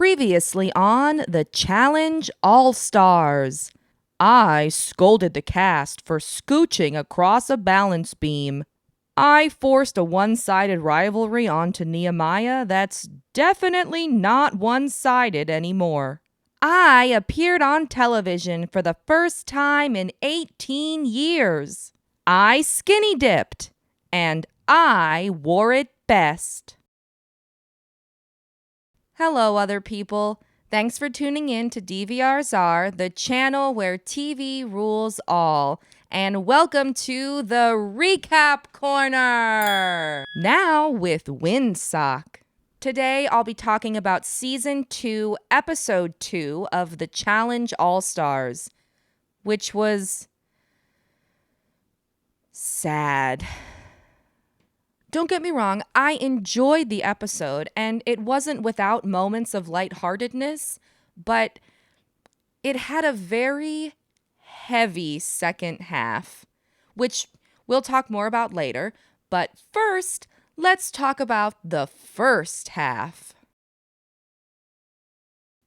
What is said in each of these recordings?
Previously on The Challenge All-Stars. I scolded the cast for scooching across a balance beam. I forced a one-sided rivalry onto Nehemiah that's definitely not one-sided anymore. I appeared on television for the first time in 18 years. I skinny dipped, and I wore it best. Hello, other people. Thanks for tuning in to DVR's, the channel where TV rules all. And welcome to the Recap Corner! Now with Windsock. Today, I'll be talking about Season 2, Episode 2 of The Challenge All-Stars, which was sad. Don't get me wrong, I enjoyed the episode, and it wasn't without moments of lightheartedness, but it had a very heavy second half, which we'll talk more about later. But first, let's talk about the first half.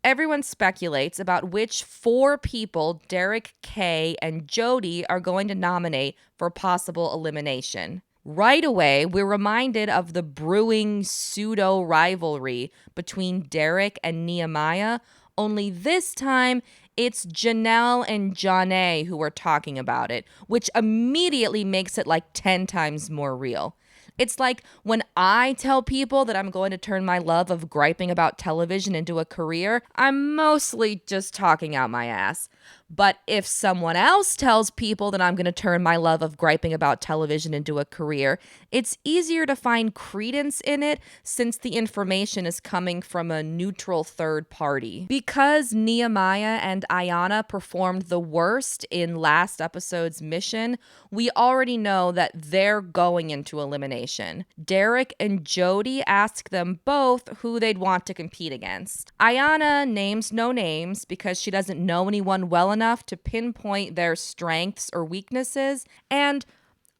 Everyone speculates about which 4 people Derrick, Kay, and Jody are going to nominate for possible elimination. Right away, we're reminded of the brewing pseudo-rivalry between Derrick and Nehemiah, only this time it's Janelle and Janae who are talking about it, which immediately makes it like 10 times more real. It's like when I tell people that I'm going to turn my love of griping about television into a career, I'm mostly just talking out my ass. But if someone else tells people that I'm going to turn my love of griping about television into a career, it's easier to find credence in it since the information is coming from a neutral third party. Because Nehemiah and Ayanna performed the worst in last episode's mission, we already know that they're going into elimination. Derrick and Jody ask them both who they'd want to compete against. Ayanna names no names because she doesn't know anyone well enough to pinpoint their strengths or weaknesses, and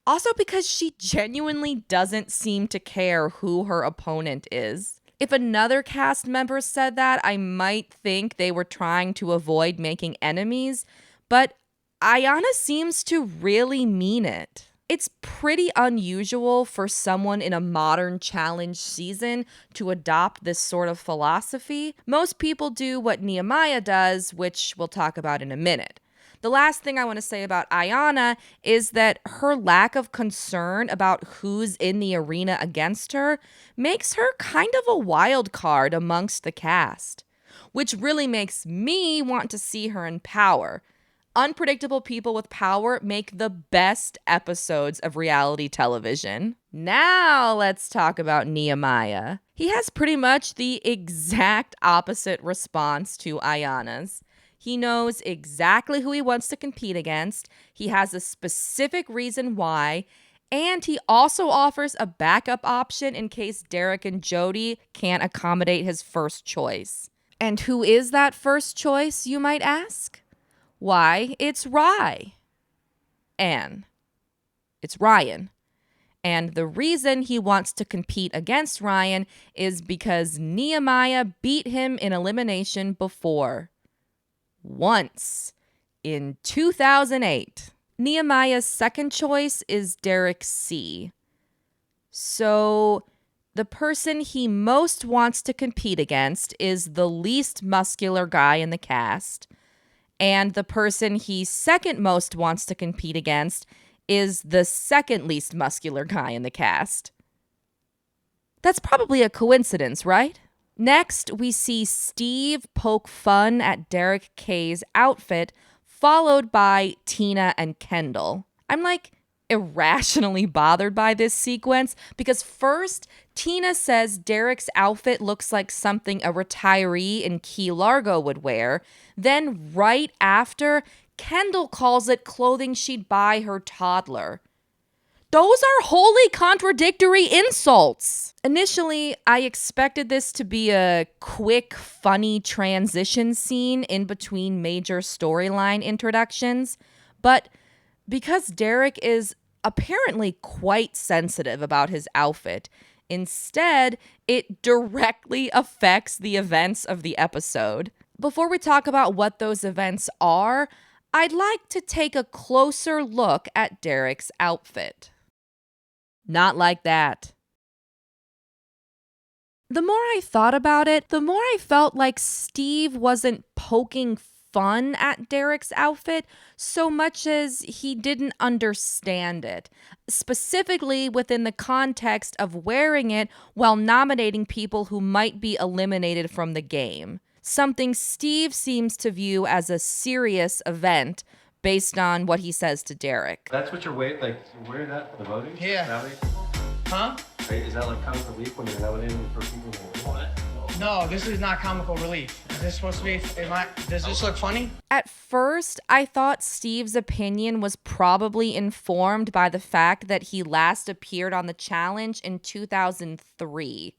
also because she genuinely doesn't seem to care who her opponent is. If another cast member said that, I might think they were trying to avoid making enemies, but Ayanna seems to really mean it. It's pretty unusual for someone in a modern challenge season to adopt this sort of philosophy. Most people do what Nehemiah does, which we'll talk about in a minute. The last thing I want to say about Ayanna is that her lack of concern about who's in the arena against her makes her kind of a wild card amongst the cast, which really makes me want to see her in power. Unpredictable people with power make the best episodes of reality television. Now let's talk about Nehemiah. He has pretty much the exact opposite response to Ayanna's. He knows exactly who he wants to compete against, he has a specific reason why, and he also offers a backup option in case Derrick and Jody can't accommodate his first choice. And who is that first choice, you might ask? Why, it's Ryan. It's Ryan. And the reason he wants to compete against Ryan is because Nehemiah beat him in elimination before. Once. In 2008. Nehemiah's second choice is Derrick C. So the person he most wants to compete against is the least muscular guy in the cast. And the person he second most wants to compete against is the second least muscular guy in the cast. That's probably a coincidence, right? Next, we see Steve poke fun at Derrick K's outfit, followed by Tina and Kendall. I'm irrationally bothered by this sequence because first, Tina says Derrick's outfit looks like something a retiree in Key Largo would wear. Then right after, Kendall calls it clothing she'd buy her toddler. Those are wholly contradictory insults. Initially, I expected this to be a quick, funny transition scene in between major storyline introductions, but because Derrick is apparently quite sensitive about his outfit, Instead, it directly affects the events of the episode. Before we talk about what those events are, I'd like to take a closer look at Derrick's outfit. Not like that. The more I thought about it, the more I felt like Steve wasn't poking fun at Derrick's outfit so much as he didn't understand it, specifically within the context of wearing it while nominating people who might be eliminated from the game. Something Steve seems to view as a serious event based on what he says to Derrick. That's what you're waiting, like, you're wearing that for the voting? Yeah. Huh? Right, is that like comic relief when you're nominating for people who want it? No, this is not comical relief. Is this supposed to be, does this look funny? At first, I thought Steve's opinion was probably informed by the fact that he last appeared on the challenge in 2003.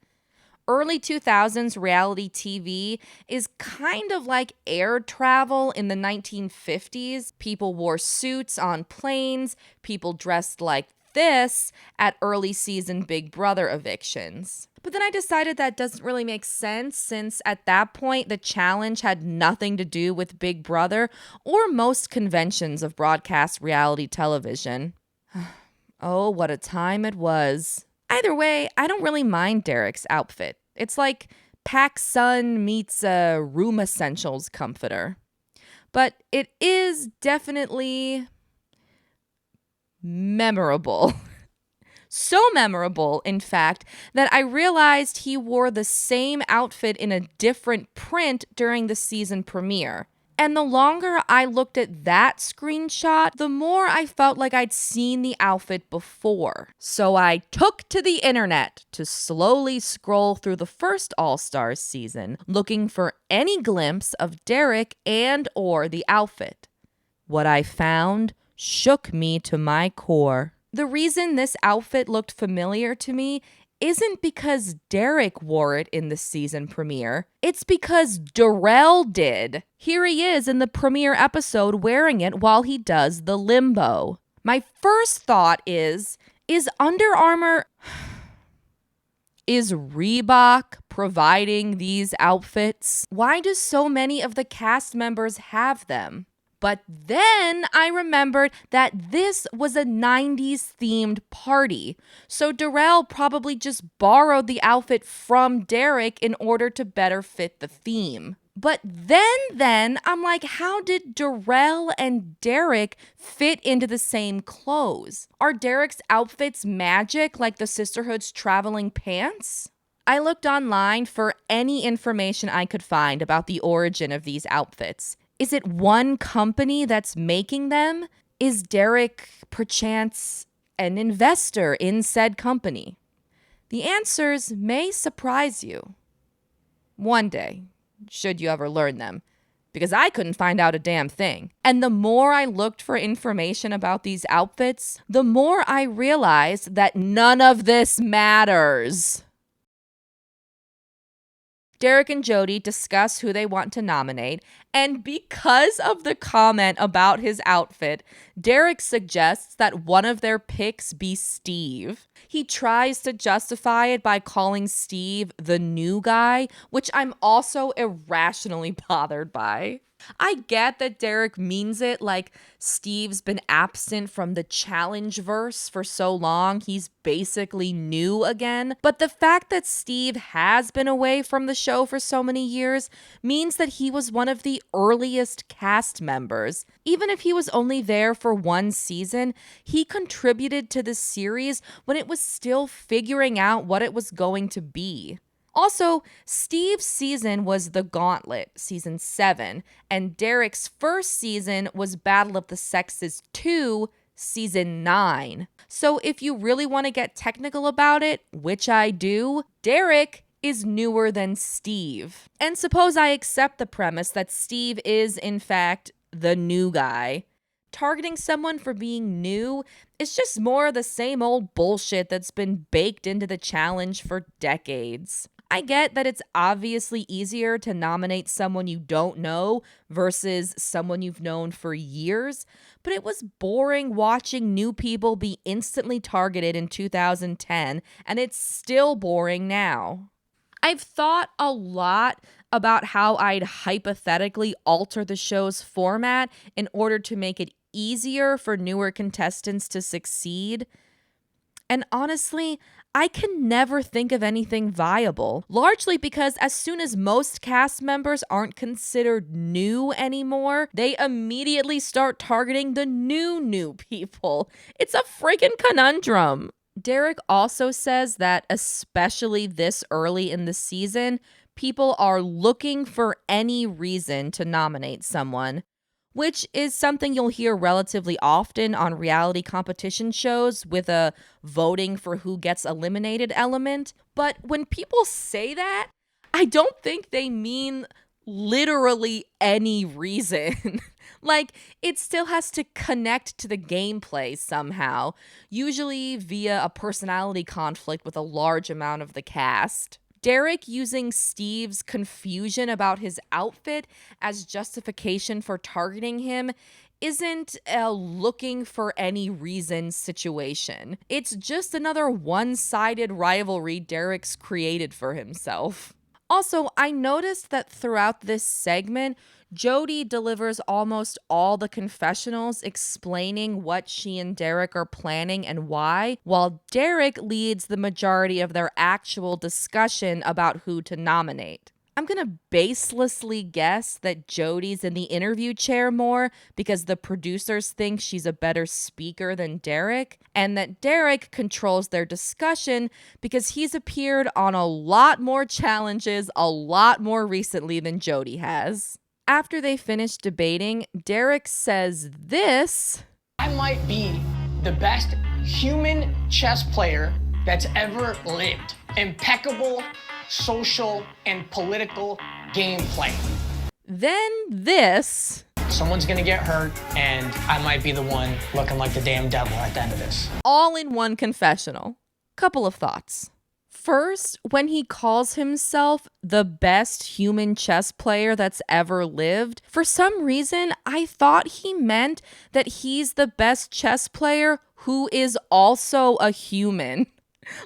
Early 2000s reality TV is kind of like air travel in the 1950s. People wore suits on planes, people dressed like this at early season Big Brother evictions. But then I decided that doesn't really make sense since at that point the challenge had nothing to do with Big Brother or most conventions of broadcast reality television. Oh, what a time it was. Either way, I don't really mind Derrick's outfit. It's like PacSun meets a Room Essentials comforter. But it is definitely memorable. So memorable, in fact, that I realized he wore the same outfit in a different print during the season premiere. And the longer I looked at that screenshot, the more I felt like I'd seen the outfit before. So I took to the internet to slowly scroll through the first All-Stars season, looking for any glimpse of Derrick and or the outfit. What I found shook me to my core. The reason this outfit looked familiar to me isn't because Derrick wore it in the season premiere. It's because Darrell did. Here he is in the premiere episode wearing it while he does the limbo. My first thought is Under Armour... Is Reebok providing these outfits? Why do so many of the cast members have them? But then I remembered that this was a 90s themed party. So Darrell probably just borrowed the outfit from Derrick in order to better fit the theme. But then I'm like, how did Darrell and Derrick fit into the same clothes? Are Derrick's outfits magic like the Sisterhood's traveling pants? I looked online for any information I could find about the origin of these outfits. Is it one company that's making them? Is Derrick, perchance, an investor in said company? The answers may surprise you. One day, should you ever learn them, because I couldn't find out a damn thing. And the more I looked for information about these outfits, the more I realized that none of this matters. Derrick and Jody discuss who they want to nominate, and because of the comment about his outfit, Derrick suggests that one of their picks be Steve. He tries to justify it by calling Steve the new guy, which I'm also irrationally bothered by. I get that Derrick means it, like Steve's been absent from the challenge verse for so long, he's basically new again. But the fact that Steve has been away from the show for so many years means that he was one of the earliest cast members. Even if he was only there for one season, he contributed to the series when it was still figuring out what it was going to be. Also, Steve's season was The Gauntlet, season 7, and Derrick's first season was Battle of the Sexes 2, season 9. So if you really want to get technical about it, which I do, Derrick is newer than Steve. And suppose I accept the premise that Steve is, in fact, the new guy. Targeting someone for being new is just more of the same old bullshit that's been baked into the challenge for decades. I get that it's obviously easier to nominate someone you don't know versus someone you've known for years, but it was boring watching new people be instantly targeted in 2010, and it's still boring now. I've thought a lot about how I'd hypothetically alter the show's format in order to make it easier for newer contestants to succeed. And honestly, I can never think of anything viable, largely because as soon as most cast members aren't considered new anymore, they immediately start targeting the new people. It's a freaking conundrum. Derrick also says that, especially this early in the season, people are looking for any reason to nominate someone, which is something you'll hear relatively often on reality competition shows with a voting for who gets eliminated element. But when people say that, I don't think they mean literally any reason. Like, it still has to connect to the gameplay somehow, usually via a personality conflict with a large amount of the cast. Derrick using Steve's confusion about his outfit as justification for targeting him isn't a looking for any reason situation. It's just another one-sided rivalry Derrick's created for himself. Also, I noticed that throughout this segment, Jody delivers almost all the confessionals explaining what she and Derrick are planning and why, while Derrick leads the majority of their actual discussion about who to nominate. I'm going to baselessly guess that Jody's in the interview chair more because the producers think she's a better speaker than Derrick, and that Derrick controls their discussion because he's appeared on a lot more challenges a lot more recently than Jody has. After they finish debating, Derrick says this: I might be the best human chess player that's ever lived. Impeccable social and political gameplay. Then this: Someone's gonna get hurt, and I might be the one looking like the damn devil at the end of this. all in one confessional. Couple of thoughts. First, when he calls himself the best human chess player that's ever lived, for some reason, I thought he meant that he's the best chess player who is also a human.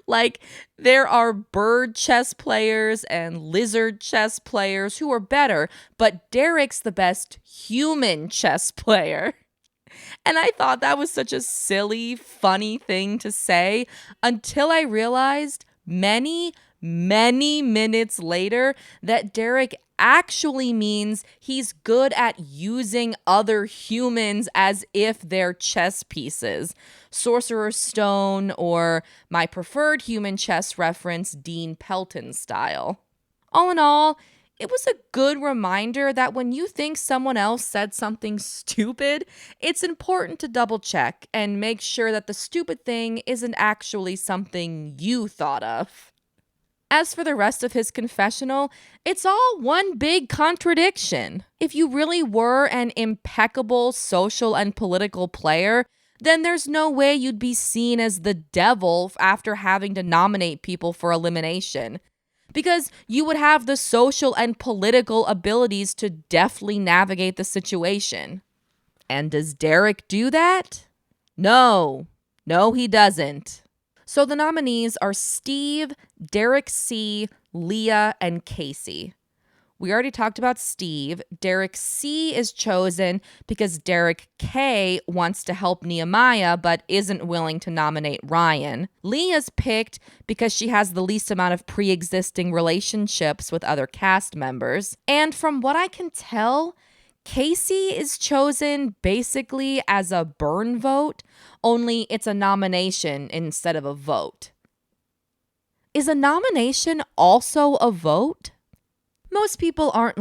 Like, there are bird chess players and lizard chess players who are better, but Derrick's the best human chess player. And I thought that was such a silly, funny thing to say until I realized many minutes later that Derrick actually means he's good at using other humans as if they're chess pieces. Sorcerer's Stone, or my preferred human chess reference, Dean Pelton style. All in all, it was a good reminder that when you think someone else said something stupid, it's important to double check and make sure that the stupid thing isn't actually something you thought of. As for the rest of his confessional, it's all one big contradiction. If you really were an impeccable social and political player, then there's no way you'd be seen as the devil after having to nominate people for elimination. Because you would have the social and political abilities to deftly navigate the situation. And does Derrick do that? No, he doesn't. So the nominees are Steve, Derrick C., Leah, and Casey. We already talked about Steve. Derrick C. is chosen because Derrick K. wants to help Nehemiah but isn't willing to nominate Ryan. Leah's picked because she has the least amount of pre-existing relationships with other cast members. And from what I can tell, Casey is chosen basically as a burn vote, only it's a nomination instead of a vote. Is a nomination also a vote? Most people aren't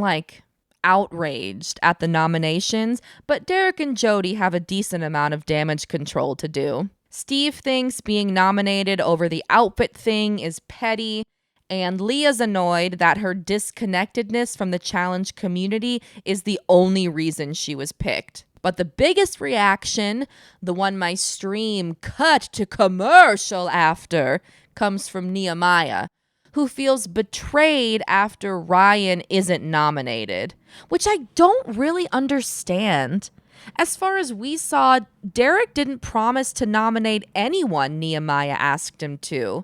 outraged at the nominations, but Derrick and Jody have a decent amount of damage control to do. Steve thinks being nominated over the outfit thing is petty, and Leah's annoyed that her disconnectedness from the challenge community is the only reason she was picked. But the biggest reaction, the one my stream cut to commercial after, comes from Nehemiah, who feels betrayed after Ryan isn't nominated, which I don't really understand. As far as we saw, Derrick didn't promise to nominate anyone Nehemiah asked him to.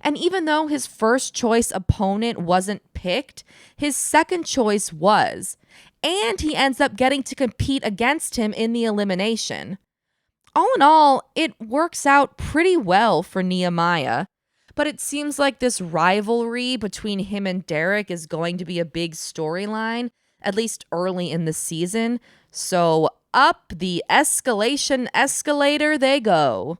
And even though his first choice opponent wasn't picked, his second choice was. And he ends up getting to compete against him in the elimination. All in all, it works out pretty well for Nehemiah. But it seems like this rivalry between him and Derrick is going to be a big storyline, at least early in the season. So up the escalation escalator they go.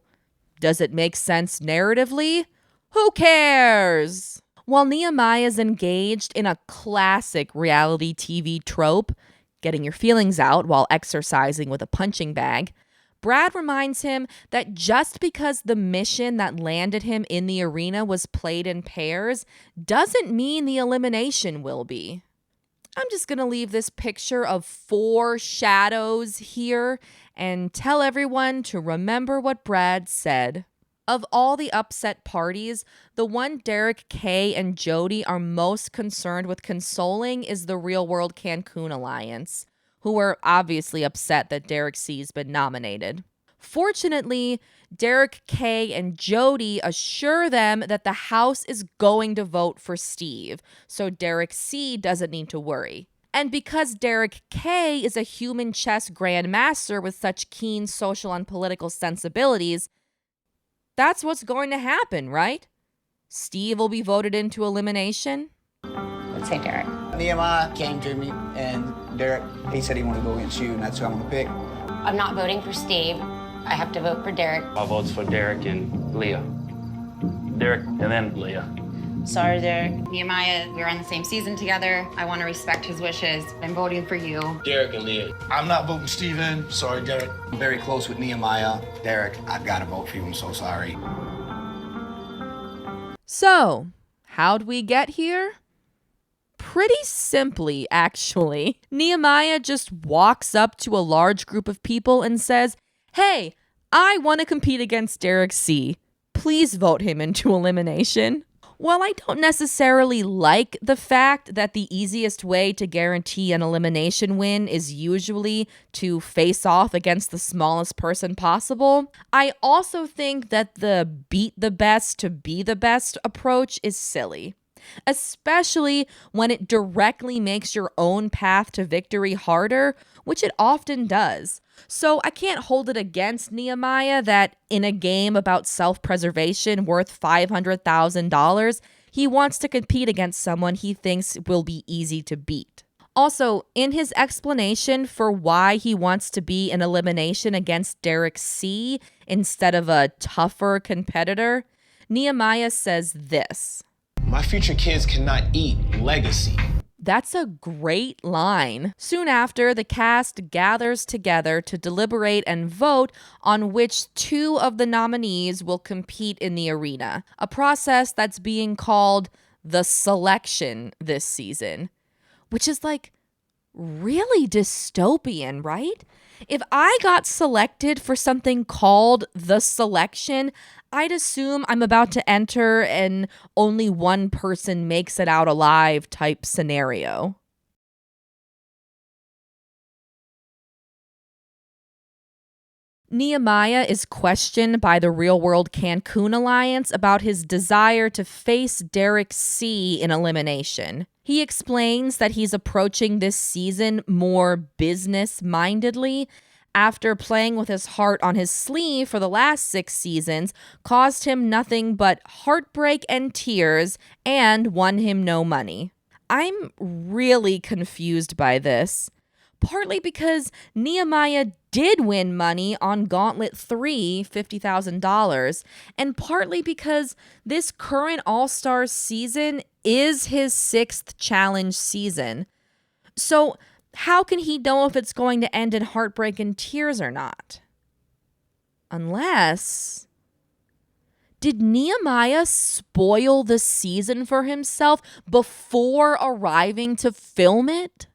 Does it make sense narratively? Who cares? While Nehemiah is engaged in a classic reality TV trope, getting your feelings out while exercising with a punching bag, Brad reminds him that just because the mission that landed him in the arena was played in pairs doesn't mean the elimination will be. I'm just going to leave this picture of 4 shadows here and tell everyone to remember what Brad said. Of all the upset parties, the one Derrick, Kay, and Jody are most concerned with consoling is the Real World Cancun Alliance, who are obviously upset that Derrick C's been nominated. Fortunately, Derrick, Kay, and Jody assure them that the house is going to vote for Steve, so Derrick C doesn't need to worry. And because Derrick K is a human chess grandmaster with such keen social and political sensibilities, that's what's going to happen, right? Steve will be voted into elimination. Let's say Derrick. Nehemiah came to me, and Derrick, he said he wanted to go against you, and that's who I'm going to pick. I'm not voting for Steve. I have to vote for Derrick. My vote's for Derrick and Leah. Derrick and then Leah. Sorry, Derrick. Nehemiah, we're on the same season together. I want to respect his wishes. I'm voting for you. Derrick and Leah. I'm not voting Steve in. Sorry, Derrick. I'm very close with Nehemiah. Derrick, I've got to vote for you. I'm so sorry. So, how'd we get here? Pretty simply, actually. Nehemiah just walks up to a large group of people and says, "Hey, I want to compete against Derrick C. Please vote him into elimination." While I don't necessarily like the fact that the easiest way to guarantee an elimination win is usually to face off against the smallest person possible, I also think that the beat the best to be the best approach is silly. Especially when it directly makes your own path to victory harder, which it often does. So I can't hold it against Nehemiah that in a game about self-preservation worth $500,000, he wants to compete against someone he thinks will be easy to beat. Also, in his explanation for why he wants to be in elimination against Derrick C instead of a tougher competitor, Nehemiah says this. My future kids cannot eat legacy. That's a great line. Soon after, the cast gathers together to deliberate and vote on which 2 of the nominees will compete in the arena, a process that's being called the selection this season, which is like really dystopian, right? If I got selected for something called the selection, I'd assume I'm about to enter an only one person makes it out alive type scenario. Nehemiah is questioned by the Real World Cancun Alliance about his desire to face Derrick C in elimination. He explains that he's approaching this season more business-mindedly after playing with his heart on his sleeve for the last 6 seasons caused him nothing but heartbreak and tears and won him no money. I'm really confused by this. Partly because Nehemiah did win money on Gauntlet 3, $50,000, and partly because this current All-Stars season is his 6th challenge season. So how can he know if it's going to end in heartbreak and tears or not? Unless... did Nehemiah spoil the season for himself before arriving to film it?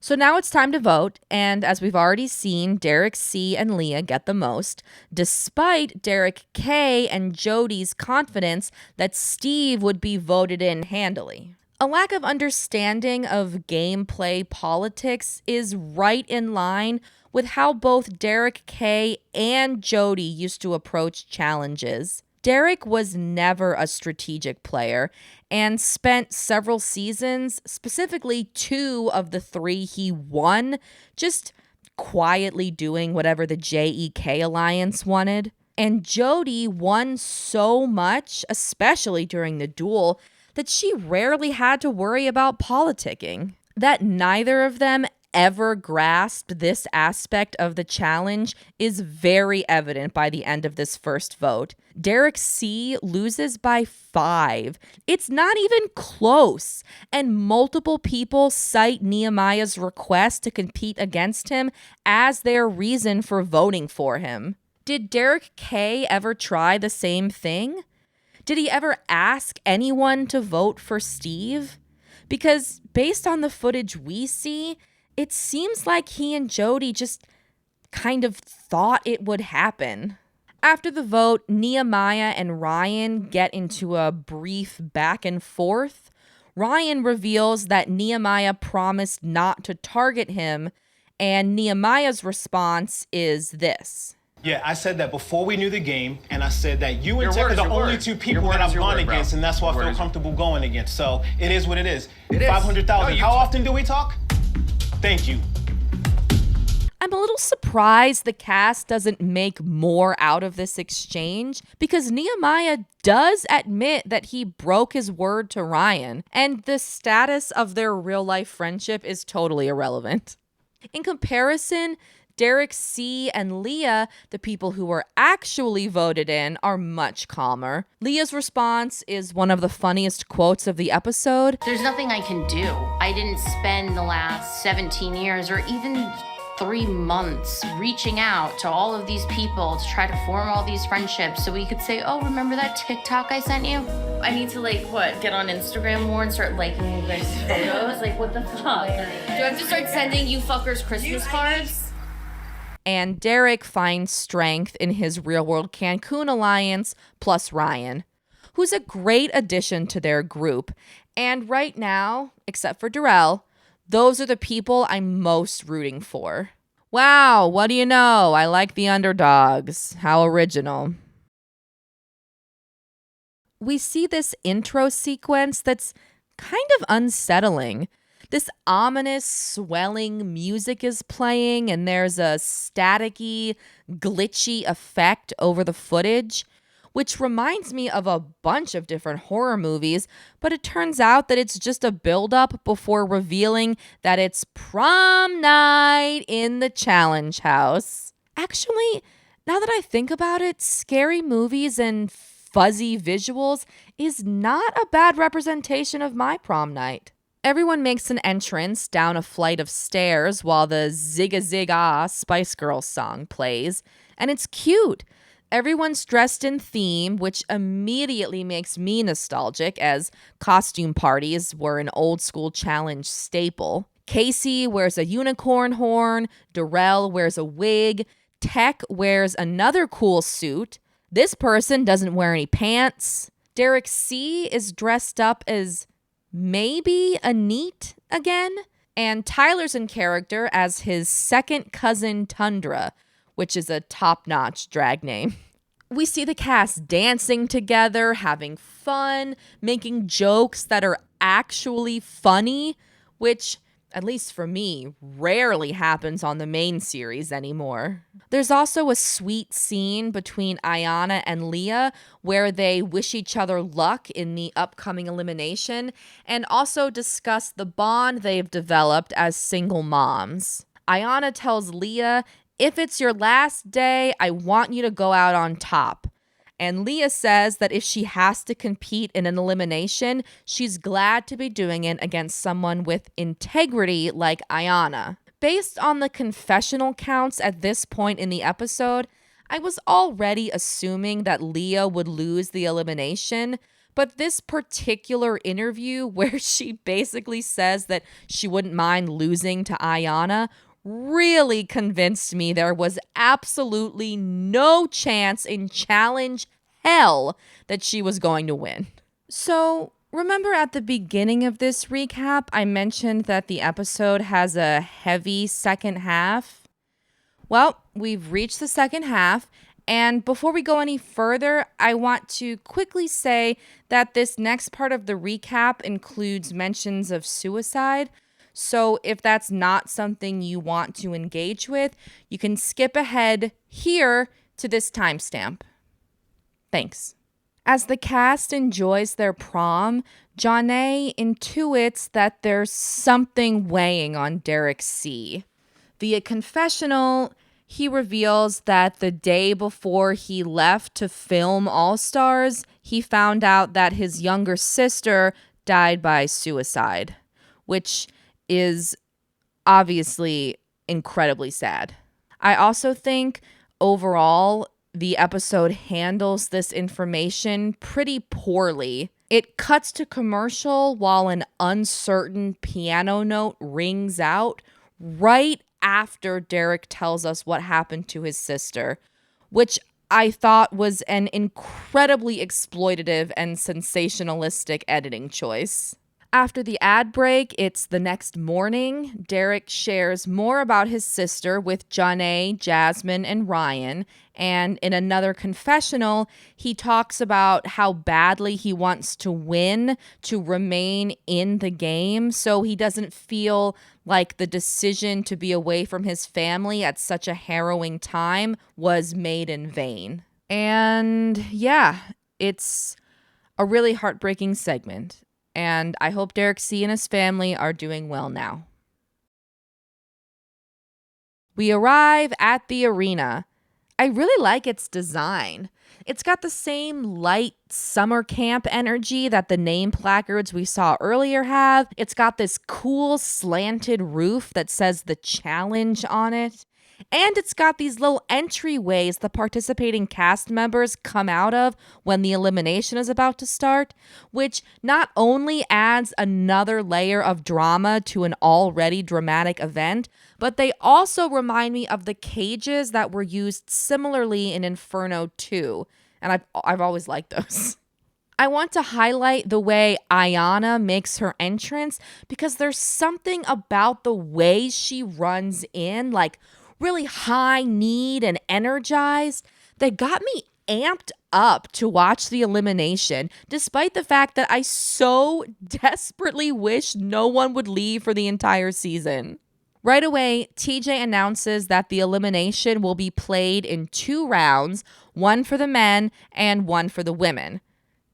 So now it's time to vote, and as we've already seen, Derrick C and Leah get the most, despite Derrick K and Jody's confidence that Steve would be voted in handily. A lack of understanding of gameplay politics is right in line with how both Derrick K and Jody used to approach challenges. Derrick was never a strategic player and spent several seasons, specifically 2 of the 3 he won, just quietly doing whatever the JEK Alliance wanted. And Jody won so much, especially during the duel, that she rarely had to worry about politicking. That neither of them ever grasped this aspect of the challenge is very evident by the end of this first vote. Derrick C loses by 5. It's not even close, and multiple people cite Nehemiah's request to compete against him as their reason for voting for him. Did Derrick K ever try the same thing? Did he ever ask anyone to vote for Steve? Because based on the footage we see, it seems like he and Jody just kind of thought it would happen. After the vote, Nehemiah and Ryan get into a brief back and forth. Ryan reveals that Nehemiah promised not to target him, and Nehemiah's response is this. Yeah, I said that before we knew the game, and I said that you and Your Tech word are is the your only word. 2 Your people word that is I've your gone word, bro. against, and that's why I Your word feel is- comfortable going against. So it is what it is. It is. 500,000. No, you- How often do we talk? Thank you. I'm a little surprised the cast doesn't make more out of this exchange because Nehemiah does admit that he broke his word to Ryan, and the status of their real-life friendship is totally irrelevant. In comparison, Derrick C and Leah, the people who were actually voted in, are much calmer. Leah's response is one of the funniest quotes of the episode. There's nothing I can do. I didn't spend the last 17 years or even 3 months reaching out to all of these people to try to form all these friendships so we could say, oh, remember that TikTok I sent you? I need to get on Instagram more and start liking you guys' photos? What the fuck? Do I have to start sending you fuckers Christmas cards? And Derrick finds strength in his real-world Cancun alliance plus Ryan, who's a great addition to their group. And right now, except for Darrell, those are the people I'm most rooting for. Wow, what do you know? I like the underdogs. How original. We see this intro sequence that's kind of unsettling. This ominous, swelling music is playing, and there's a staticky, glitchy effect over the footage, which reminds me of a bunch of different horror movies, but it turns out that it's just a build-up before revealing that it's prom night in the challenge house. Actually, now that I think about it, scary movies and fuzzy visuals is not a bad representation of my prom night. Everyone makes an entrance down a flight of stairs while the Zigga Zig Ah Spice Girls song plays, and it's cute. Everyone's dressed in theme, which immediately makes me nostalgic as costume parties were an old school challenge staple. Casey wears a unicorn horn, Darrell wears a wig, Tech wears another cool suit. This person doesn't wear any pants. Derrick C is dressed up as maybe a neat again, and Tyler's in character as his second cousin Tundra, which is a top-notch drag name. We see the cast dancing together, having fun, making jokes that are actually funny, which, at least for me, rarely happens on the main series anymore. There's also a sweet scene between Ayanna and Leah where they wish each other luck in the upcoming elimination and also discuss the bond they've developed as single moms. Ayanna tells Leah, if it's your last day, I want you to go out on top. And Leah says that if she has to compete in an elimination, she's glad to be doing it against someone with integrity like Ayanna. Based on the confessional counts at this point in the episode, I was already assuming that Leah would lose the elimination, But this particular interview where she basically says that she wouldn't mind losing to Ayanna really convinced me there was absolutely no chance in challenge hell that she was going to win. So, remember at the beginning of this recap, I mentioned that the episode has a heavy second half? Well, we've reached the second half, and before we go any further, I want to quickly say that this next part of the recap includes mentions of suicide. So if that's not something you want to engage with, you can skip ahead here to this timestamp. Thanks. As the cast enjoys their prom, Janae intuits that there's something weighing on Derrick C. Via confessional, he reveals that the day before he left to film All Stars, he found out that his younger sister died by suicide, which is obviously incredibly sad. I also think overall the episode handles this information pretty poorly. It cuts to commercial while an uncertain piano note rings out right after Derrick tells us what happened to his sister, which I thought was an incredibly exploitative and sensationalistic editing choice. After the ad break, it's the next morning. Derrick shares more about his sister with Janae, Jasmine, and Ryan. And in another confessional, he talks about how badly he wants to win to remain in the game, so he doesn't feel like the decision to be away from his family at such a harrowing time was made in vain. And yeah, it's a really heartbreaking segment. And I hope Derrick C and his family are doing well now. We arrive at the arena. I really like its design. It's got the same light summer camp energy that the name placards we saw earlier have. It's got this cool slanted roof that says the challenge on it. And it's got these little entryways the participating cast members come out of when the elimination is about to start, which not only adds another layer of drama to an already dramatic event, but they also remind me of the cages that were used similarly in Inferno 2, and I've always liked those. I want to highlight the way Ayanna makes her entrance because there's something about the way she runs in, like really high-kneed and energized, that got me amped up to watch the elimination, despite the fact that I so desperately wish no one would leave for the entire season. Right away, TJ announces that the elimination will be played in 2 rounds, one for the men and one for the women.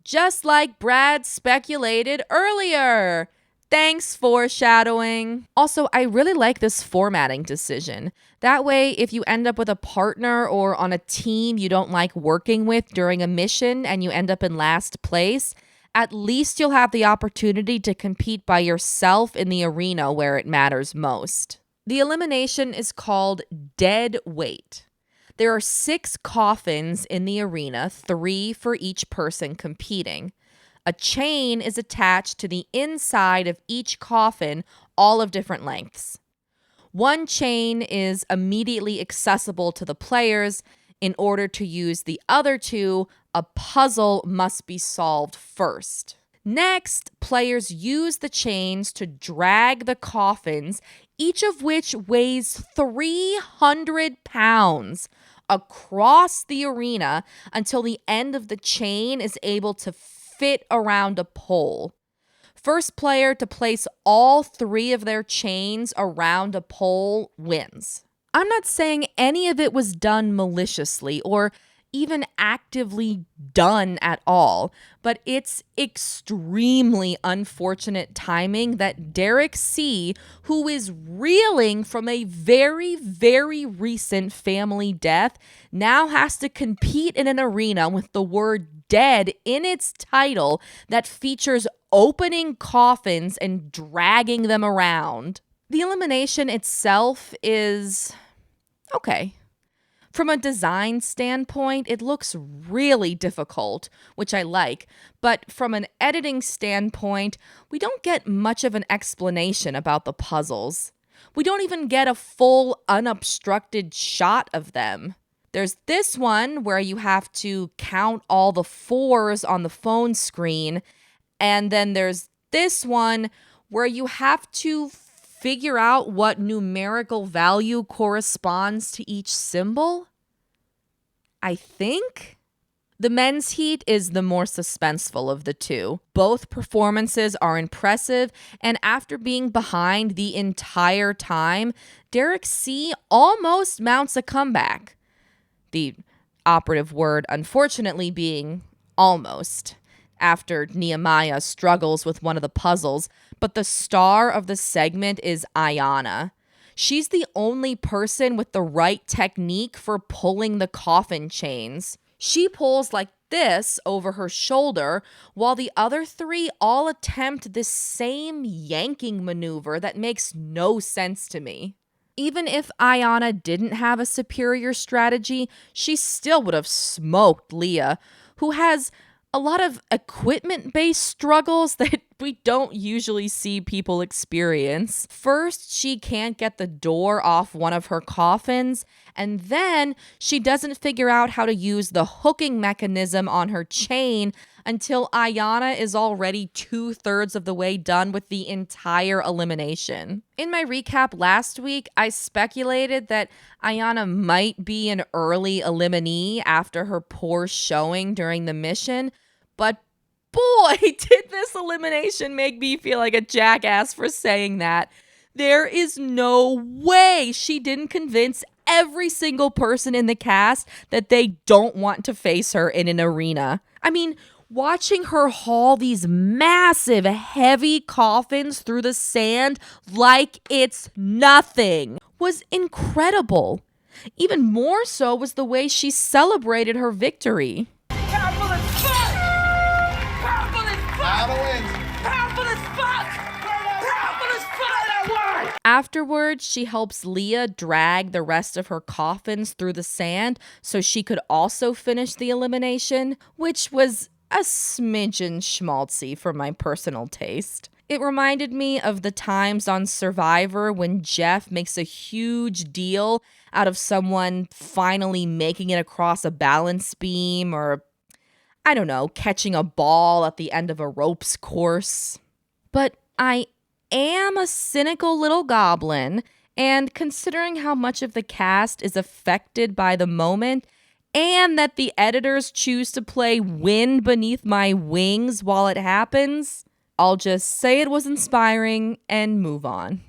Just like Brad speculated earlier. Thanks, foreshadowing. Also, I really like this formatting decision. That way, if you end up with a partner or on a team you don't like working with during a mission and you end up in last place, at least you'll have the opportunity to compete by yourself in the arena where it matters most. The elimination is called Dead Weight. There are 6 coffins in the arena, 3 for each person competing. A chain is attached to the inside of each coffin, all of different lengths. One chain is immediately accessible to the players. In order to use the other 2, a puzzle must be solved first. Next, players use the chains to drag the coffins, each of which weighs 300 pounds, across the arena until the end of the chain is able to fit around a pole. First player to place all 3 of their chains around a pole wins. I'm not saying any of it was done maliciously or even actively done at all, but it's extremely unfortunate timing that Derrick C, who is reeling from a very, very recent family death, now has to compete in an arena with the word dead in its title that features opening coffins and dragging them around. The elimination itself is okay. From a design standpoint, it looks really difficult, which I like. But from an editing standpoint, we don't get much of an explanation about the puzzles. We don't even get a full unobstructed shot of them. There's this one where you have to count all the fours on the phone screen. And then there's this one where you have to figure out what numerical value corresponds to each symbol. I think the men's heat is the more suspenseful of the two. Both performances are impressive, and after being behind the entire time, Derrick C almost mounts a comeback. The operative word, unfortunately, being almost, after Nehemiah struggles with one of the puzzles, but the star of the segment is Ayanna. She's the only person with the right technique for pulling the coffin chains. She pulls like this over her shoulder, while the other three all attempt this same yanking maneuver that makes no sense to me. Even if Ayanna didn't have a superior strategy, she still would have smoked Leah, who has a lot of equipment-based struggles that we don't usually see people experience. First, she can't get the door off one of her coffins, and then she doesn't figure out how to use the hooking mechanism on her chain until Ayanna is already 2/3 of the way done with the entire elimination. In my recap last week, I speculated that Ayanna might be an early eliminee after her poor showing during the mission, but boy, did this elimination make me feel like a jackass for saying that. There is no way she didn't convince every single person in the cast that they don't want to face her in an arena. I mean, watching her haul these massive, heavy coffins through the sand like it's nothing was incredible. Even more so was the way she celebrated her victory. Powerful as fuck! Powerful as fuck! Powerful as fuck! Powerful as fuck! That word! Afterwards, she helps Leah drag the rest of her coffins through the sand so she could also finish the elimination, which was a smidgen schmaltzy for my personal taste. It reminded me of the times on Survivor when Jeff makes a huge deal out of someone finally making it across a balance beam, or, I don't know, catching a ball at the end of a ropes course. But I am a cynical little goblin, and considering how much of the cast is affected by the moment, and that the editors choose to play Wind Beneath My Wings while it happens, I'll just say it was inspiring and move on.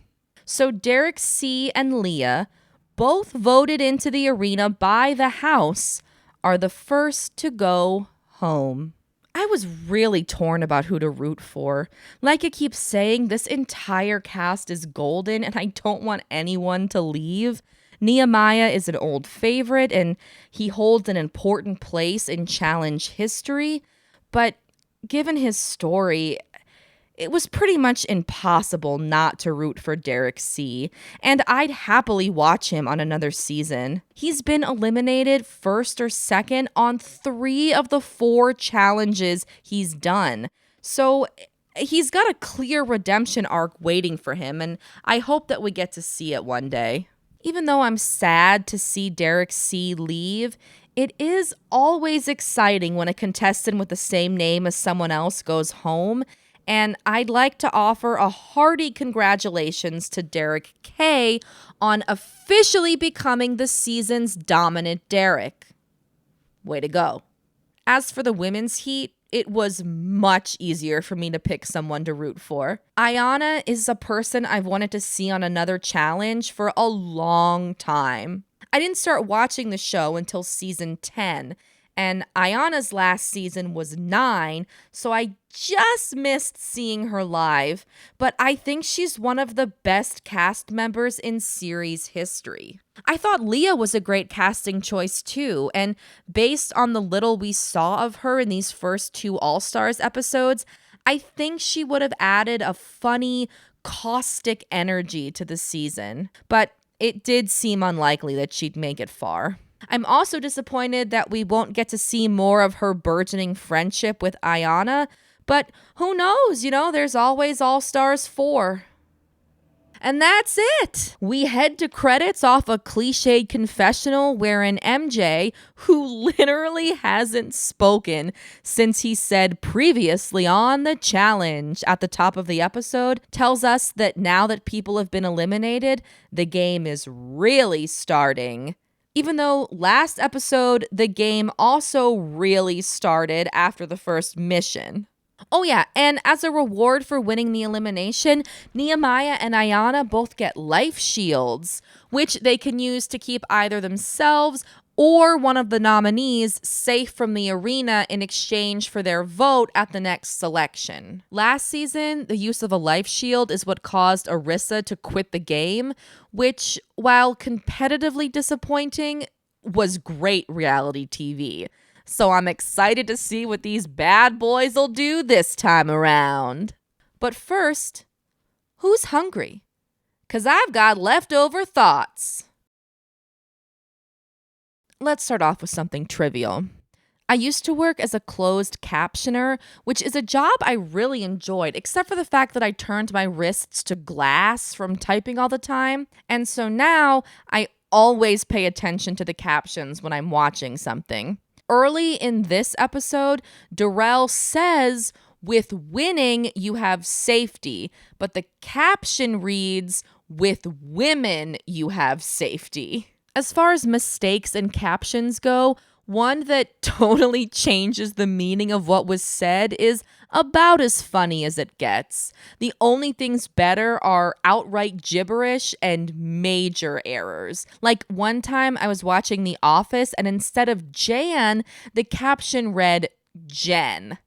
So Derrick C and Leah, both voted into the arena by the house, are the first to go home. I was really torn about who to root for. Like I keep saying, this entire cast is golden and I don't want anyone to leave. Nehemiah is an old favorite and he holds an important place in challenge history, but given his story, it was pretty much impossible not to root for Derrick C, and I'd happily watch him on another season. He's been eliminated first or second on 3 of the 4 challenges he's done, so he's got a clear redemption arc waiting for him, and I hope that we get to see it one day. Even though I'm sad to see Derrick C leave, it is always exciting when a contestant with the same name as someone else goes home, and I'd like to offer a hearty congratulations to Derrick K on officially becoming the season's dominant Derrick. Way to go. As for the women's heat, it was much easier for me to pick someone to root for. Ayanna is a person I've wanted to see on another challenge for a long time. I didn't start watching the show until season 10, and Ayanna's last season was 9, so I just missed seeing her live, but I think she's one of the best cast members in series history. I thought Leah was a great casting choice too, and based on the little we saw of her in these first 2 All-Stars episodes, I think she would have added a funny, caustic energy to the season, but it did seem unlikely that she'd make it far. I'm also disappointed that we won't get to see more of her burgeoning friendship with Ayanna, but who knows, there's always All Stars 4. And that's it. We head to credits off a cliched confessional wherein MJ, who literally hasn't spoken since he said previously on the challenge at the top of the episode, tells us that now that people have been eliminated, the game is really starting. Even though last episode, the game also really started after the first mission. Oh yeah, and as a reward for winning the elimination, Nehemiah and Ayanna both get life shields, which they can use to keep either themselves or one of the nominees safe from the arena in exchange for their vote at the next selection. Last season, the use of a life shield is what caused Arissa to quit the game, which, while competitively disappointing, was great reality TV. So I'm excited to see what these bad boys will do this time around. But first, who's hungry? 'Cause I've got leftover thoughts. Let's start off with something trivial. I used to work as a closed captioner, which is a job I really enjoyed, except for the fact that I turned my wrists to glass from typing all the time. And so now I always pay attention to the captions when I'm watching something. Early in this episode, Darrell says, with winning, you have safety, but the caption reads, with women, you have safety. As far as mistakes and captions go, one that totally changes the meaning of what was said is about as funny as it gets. The only things better are outright gibberish and major errors. Like one time I was watching The Office and instead of Jan, the caption read Jen.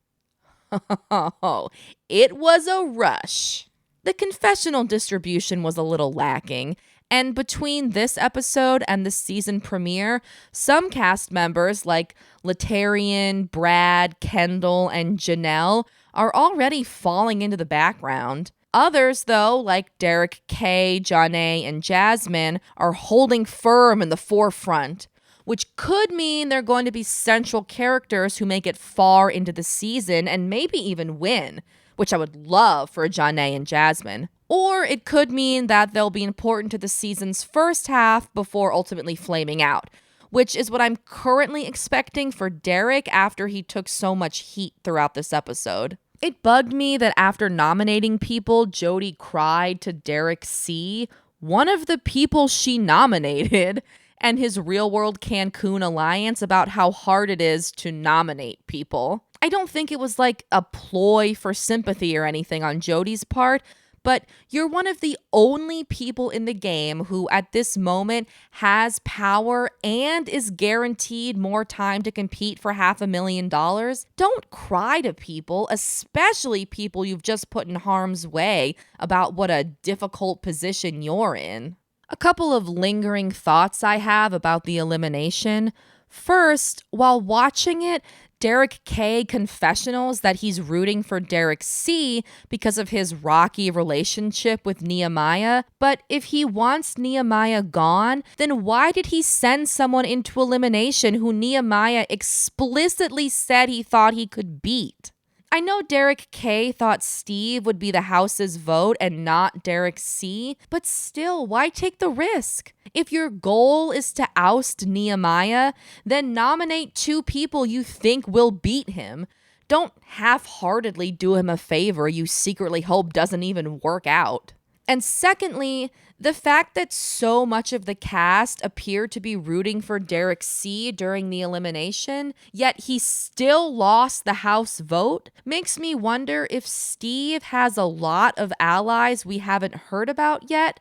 It was a rush. The confessional distribution was a little lacking. And between this episode and the season premiere, some cast members like Latarian, Brad, Kendall, and Janelle are already falling into the background. Others, though, like Derrick, Kay, Janae, and Jasmine, are holding firm in the forefront, which could mean they're going to be central characters who make it far into the season and maybe even win, which I would love for Janae and Jasmine. Or it could mean that they'll be important to the season's first half before ultimately flaming out, which is what I'm currently expecting for Derrick after he took so much heat throughout this episode. It bugged me that after nominating people, Jody cried to Derrick C., one of the people she nominated, and his Real World Cancun alliance about how hard it is to nominate people. I don't think it was like a ploy for sympathy or anything on Jody's part, but you're one of the only people in the game who at this moment has power and is guaranteed more time to compete for $500,000. Don't cry to people, especially people you've just put in harm's way about what a difficult position you're in. A couple of lingering thoughts I have about the elimination. First, while watching it, Derrick K confessionals that he's rooting for Derrick C because of his rocky relationship with Nehemiah. But if he wants Nehemiah gone, then why did he send someone into elimination who Nehemiah explicitly said he thought he could beat? I know Derrick K thought Steve would be the house's vote and not Derrick C, but still, why take the risk? If your goal is to oust Nehemiah, then nominate 2 people you think will beat him. Don't half-heartedly do him a favor you secretly hope doesn't even work out. And secondly, the fact that so much of the cast appeared to be rooting for Derrick C during the elimination, yet he still lost the House vote, makes me wonder if Steve has a lot of allies we haven't heard about yet,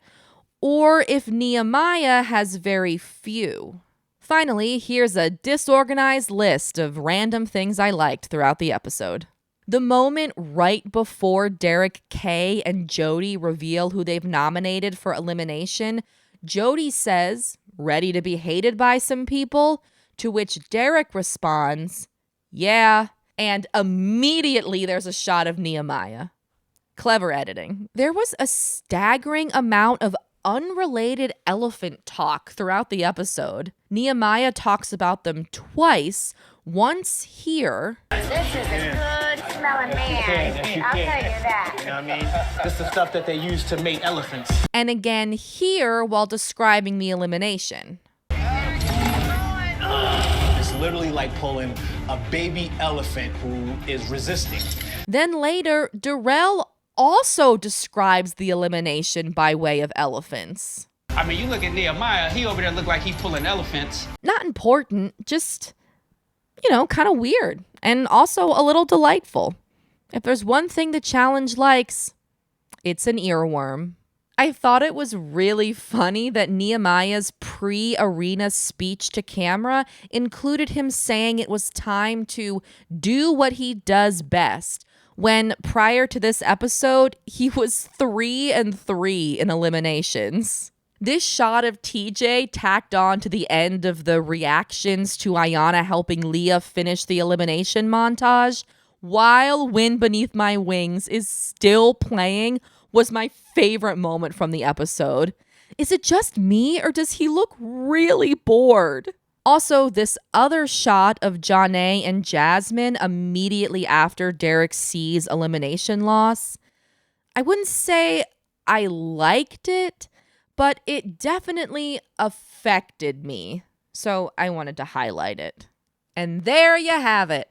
or if Nehemiah has very few. Finally, here's a disorganized list of random things I liked throughout the episode. The moment right before Derrick K and Jody reveal who they've nominated for elimination, Jody says, ready to be hated by some people, to which Derrick responds, yeah, and immediately there's a shot of Nehemiah. Clever editing. There was a staggering amount of unrelated elephant talk throughout the episode. Nehemiah talks about them twice, once here. This is a good smelling man. I'll tell you that. You know what I mean? This is the stuff that they use to mate elephants. And again here while describing the elimination. It's literally like pulling a baby elephant who is resisting. Then later, Darrell also describes the elimination by way of elephants. I mean, you look at Nehemiah, he over there look like he pulling elephants. Not important, just, kind of weird. And also a little delightful. If there's one thing the challenge likes, it's an earworm. I thought it was really funny that Nehemiah's pre-arena speech to camera included him saying it was time to do what he does best, when prior to this episode, he was 3-3 in eliminations. This shot of TJ tacked on to the end of the reactions to Ayanna helping Leah finish the elimination montage, while Wind Beneath My Wings is still playing, was my favorite moment from the episode. Is it just me, or does he look really bored? Also, this other shot of Janae and Jasmine immediately after Derrick sees elimination loss. I wouldn't say I liked it, but it definitely affected me. So I wanted to highlight it. And there you have it.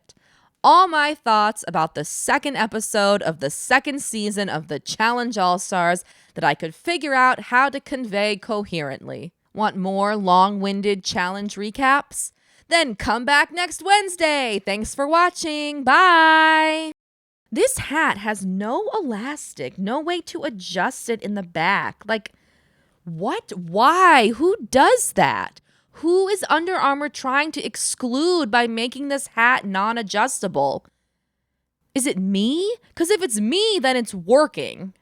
All my thoughts about the second episode of the second season of the Challenge All-Stars that I could figure out how to convey coherently. Want more long-winded challenge recaps? Then come back next Wednesday. Thanks for watching. Bye. This hat has no elastic, no way to adjust it in the back. Like, what? Why? Who does that? Who is Under Armour trying to exclude by making this hat non-adjustable? Is it me? Because if it's me, then it's working.